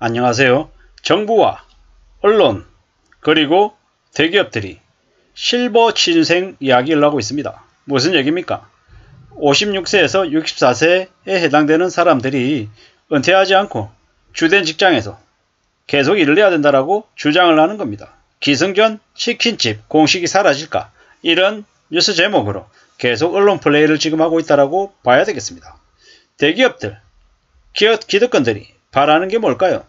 안녕하세요. 정부와 언론 그리고 대기업들이 실버 취준생 이야기를 하고 있습니다. 무슨 얘기입니까? 56세에서 64세에 해당되는 사람들이 은퇴하지 않고 주된 직장에서 계속 일을 해야 된다라고 주장을 하는 겁니다. 기승전 치킨집 공식이 사라질까? 이런 뉴스 제목으로 계속 언론 플레이를 지금 하고 있다라고 봐야 되겠습니다. 대기업들, 기득권들이 바라는 게 뭘까요?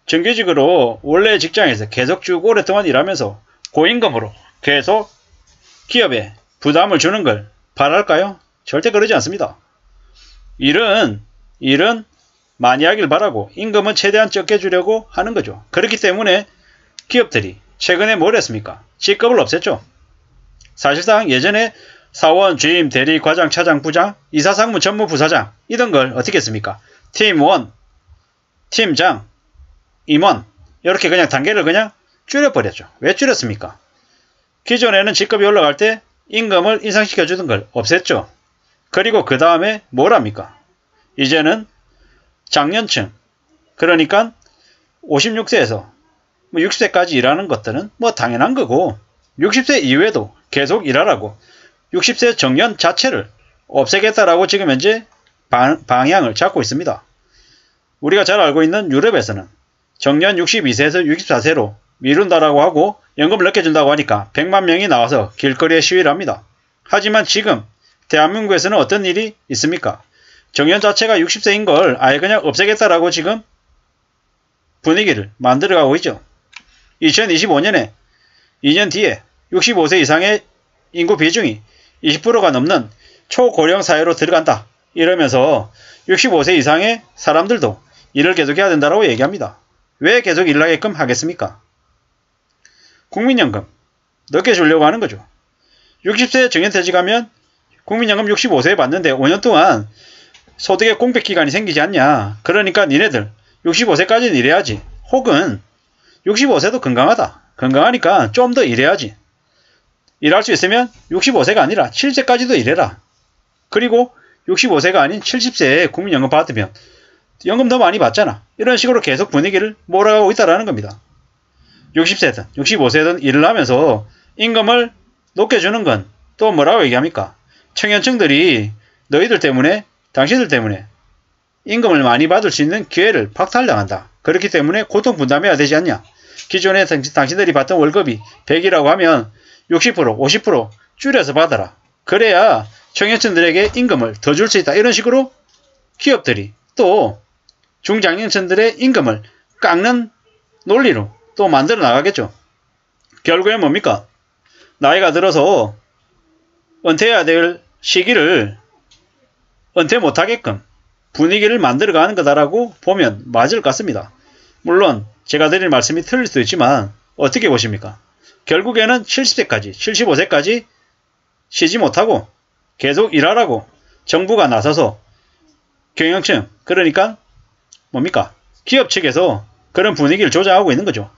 정규직으로 원래 직장에서 계속 쭉 오랫동안 일하면서 고임금으로 계속 기업에 부담을 주는 걸 바랄까요? 절대 그러지 않습니다. 일은 많이 하길 바라고 임금은 최대한 적게 주려고 하는 거죠. 그렇기 때문에 기업들이 최근에 뭘 했습니까? G급을 없앴죠. 사실상 예전에 사원, 주임, 대리, 과장, 차장, 부장, 이사상무, 전무부사장 이런 걸 어떻게 했습니까? 팀원, 팀장, 임원 이렇게 그냥 단계를 그냥 줄여버렸죠. 왜 줄였습니까? 기존에는 직급이 올라갈 때 임금을 인상시켜 주던 걸 없앴죠. 그리고 그 다음에 뭘 합니까? 이제는 장년층, 그러니까 56세에서 60세까지 일하는 것들은 당연한 거고 60세 이후에도 계속 일하라고 60세 정년 자체를 없애겠다라고 지금 현재 방향을 잡고 있습니다. 우리가 잘 알고 있는 유럽에서는 정년 62세에서 64세로 미룬다라고 하고 연금을 늦게 준다고 하니까 100만 명이 나와서 길거리에 시위를 합니다. 하지만 지금 대한민국에서는 어떤 일이 있습니까? 정년 자체가 60세인 걸 아예 그냥 없애겠다라고 지금 분위기를 만들어가고 있죠. 2025년에 2년 뒤에 65세 이상의 인구 비중이 20%가 넘는 초고령 사회로 들어간다. 이러면서 65세 이상의 사람들도 일을 계속해야 된다고 얘기합니다. 왜 계속 일을 하게끔 하겠습니까? 국민연금 늦게 주려고 하는 거죠. 60세 정년퇴직하면 국민연금 65세에 받는데 5년 동안 소득의 공백기간이 생기지 않냐. 그러니까 니네들 65세까지는 일해야지. 혹은 65세도 건강하다. 건강하니까 좀 더 일해야지. 일할 수 있으면 65세가 아니라 70세까지도 일해라. 그리고 65세가 아닌 70세에 국민연금 받으면 연금 더 많이 받잖아. 이런 식으로 계속 분위기를 몰아가고 있다는 겁니다. 60세든 65세든 일을 하면서 임금을 높게 주는 건 또 뭐라고 얘기합니까? 청년층들이 너희들 때문에 당신들 때문에 임금을 많이 받을 수 있는 기회를 박탈당한다. 그렇기 때문에 고통 분담해야 되지 않냐. 기존에 당신들이 받던 월급이 100이라고 하면 60%, 50% 줄여서 받아라. 그래야 청년층들에게 임금을 더 줄 수 있다. 이런 식으로 기업들이 또 중장년층들의 임금을 깎는 논리로 또 만들어 나가겠죠. 결국엔 뭡니까? 나이가 들어서 은퇴해야 될 시기를 은퇴 못하게끔 분위기를 만들어가는 거다라고 보면 맞을 것 같습니다. 물론 제가 드릴 말씀이 틀릴 수도 있지만 어떻게 보십니까? 결국에는 70세까지, 75세까지 쉬지 못하고 계속 일하라고 정부가 나서서 경영층, 그러니까 뭡니까? 기업 측에서 그런 분위기를 조장하고 있는 거죠.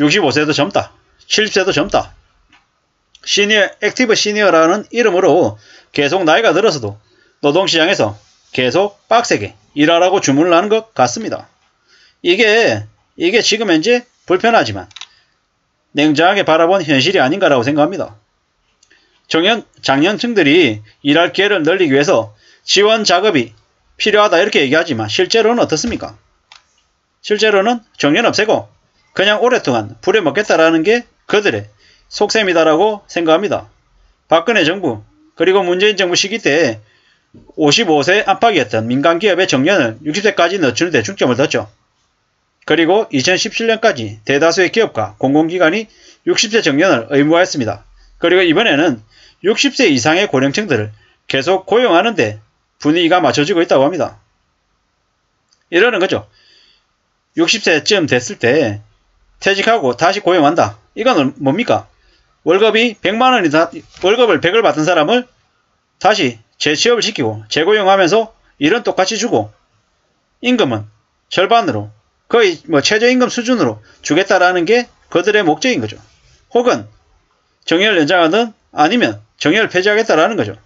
65세도 젊다. 70세도 젊다. 시니어, 액티브 시니어라는 이름으로 계속 나이가 들어서도 노동시장에서 계속 빡세게 일하라고 주문을 하는 것 같습니다. 이게 지금 현재 불편하지만 냉정하게 바라본 현실이 아닌가라고 생각합니다. 장년층들이 일할 기회를 늘리기 위해서 지원 작업이 필요하다 이렇게 얘기하지만 실제로는 어떻습니까? 실제로는 정년 없애고 그냥 오랫동안 부려먹겠다라는 게 그들의 속셈이다라고 생각합니다. 박근혜 정부 그리고 문재인 정부 시기 때 55세 안팎이었던 민간기업의 정년을 60세까지 늦추는 데 중점을 뒀죠. 그리고 2017년까지 대다수의 기업과 공공기관이 60세 정년을 의무화했습니다. 그리고 이번에는 60세 이상의 고령층들을 계속 고용하는데 분위기가 맞춰지고 있다고 합니다. 이러는 거죠. 60세쯤 됐을 때 퇴직하고 다시 고용한다. 이건 뭡니까? 월급이 100만원이다. 월급을 100을 받은 사람을 다시 재취업을 시키고 재고용하면서 일은 똑같이 주고 임금은 절반으로 거의 최저임금 수준으로 주겠다라는 게 그들의 목적인 거죠. 혹은 정년을 연장하든 아니면 정년을 폐지하겠다라는 거죠.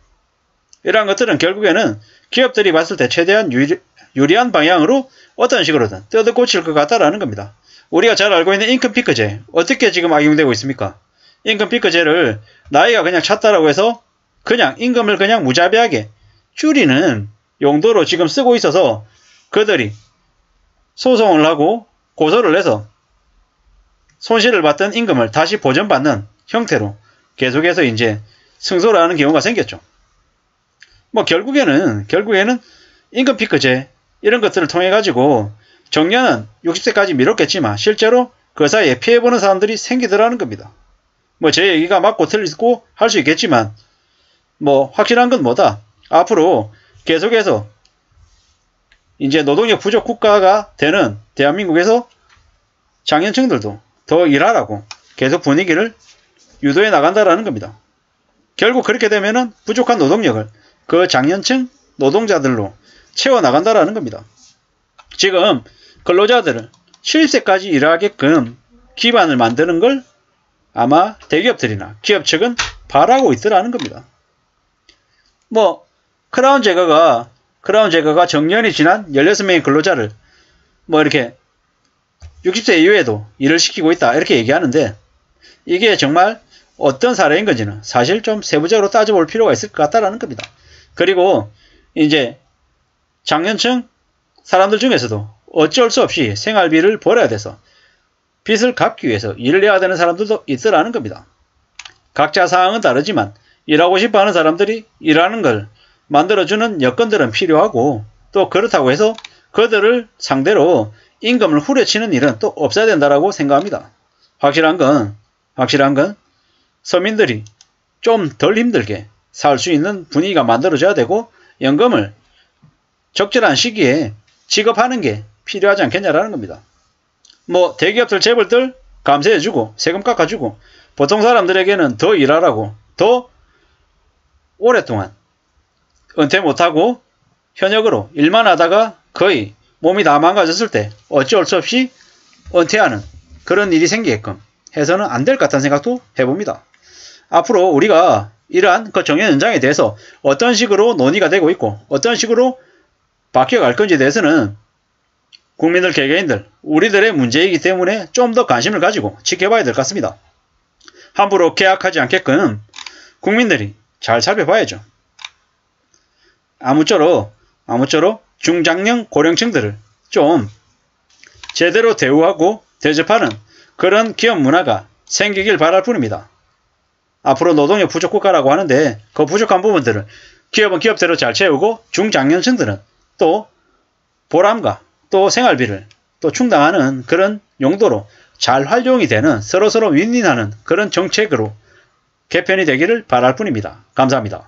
이러한 것들은 결국에는 기업들이 봤을 때 최대한 유리한 방향으로 어떤 식으로든 뜯어고칠 것 같다라는 겁니다. 우리가 잘 알고 있는 임금피크제 어떻게 지금 악용되고 있습니까? 임금피크제를 나이가 그냥 찼다라고 해서 그냥 임금을 그냥 무자비하게 줄이는 용도로 지금 쓰고 있어서 그들이 소송을 하고 고소를 해서 손실을 봤던 임금을 다시 보전받는 형태로 계속해서 이제 승소를 하는 경우가 생겼죠. 뭐 결국에는 임금피크제 이런 것들을 통해 가지고 정년은 60세까지 미뤘겠지만 실제로 그 사이에 피해보는 사람들이 생기더라는 겁니다. 뭐 제 얘기가 맞고 틀리고 할 수 있겠지만 뭐 확실한 건 뭐다. 앞으로 계속해서 이제 노동력 부족 국가가 되는 대한민국에서 장년층들도 더 일하라고 계속 분위기를 유도해 나간다라는 겁니다. 결국 그렇게 되면은 부족한 노동력을 그 장년층 노동자들로 채워 나간다라는 겁니다. 지금 근로자들을 70세까지 일하게끔 기반을 만드는 걸 아마 대기업들이나 기업 측은 바라고 있더라는 겁니다. 뭐 크라운 제거가 정년이 지난 16명의 근로자를 뭐 이렇게 60세 이후에도 일을 시키고 있다 이렇게 얘기하는데 이게 정말 어떤 사례인 건지는 사실 좀 세부적으로 따져볼 필요가 있을 것 같다라는 겁니다. 그리고 이제 장년층 사람들 중에서도 어쩔 수 없이 생활비를 벌어야 돼서 빚을 갚기 위해서 일을 해야 되는 사람들도 있더라는 겁니다. 각자 상황은 다르지만 일하고 싶어하는 사람들이 일하는 걸 만들어주는 여건들은 필요하고 또 그렇다고 해서 그들을 상대로 임금을 후려치는 일은 또 없어야 된다고 생각합니다. 확실한 건 서민들이 좀 덜 힘들게 살 수 있는 분위기가 만들어져야 되고 연금을 적절한 시기에 지급하는 게 필요하지 않겠냐라는 겁니다. 뭐 대기업들 재벌들 감세해주고 세금 깎아주고 보통 사람들에게는 더 일하라고 더 오랫동안 은퇴 못하고 현역으로 일만 하다가 거의 몸이 다 망가졌을 때 어쩔 수 없이 은퇴하는 그런 일이 생기게끔 해서는 안 될 것 같다는 생각도 해봅니다. 앞으로 우리가 이러한 그 정년 연장에 대해서 어떤 식으로 논의가 되고 있고 어떤 식으로 바뀌어갈 건지에 대해서는 국민들 개개인들 우리들의 문제이기 때문에 좀 더 관심을 가지고 지켜봐야 될 것 같습니다. 함부로 계약하지 않게끔 국민들이 잘 살펴봐야죠. 아무쪼록 중장년 고령층들을 좀 제대로 대우하고 대접하는 그런 기업 문화가 생기길 바랄 뿐입니다. 앞으로 노동력 부족 국가라고 하는데 그 부족한 부분들을 기업은 기업대로 잘 채우고 중장년층들은 또 보람과 또 생활비를 또 충당하는 그런 용도로 잘 활용이 되는 서로서로 윈윈하는 그런 정책으로 개편이 되기를 바랄 뿐입니다. 감사합니다.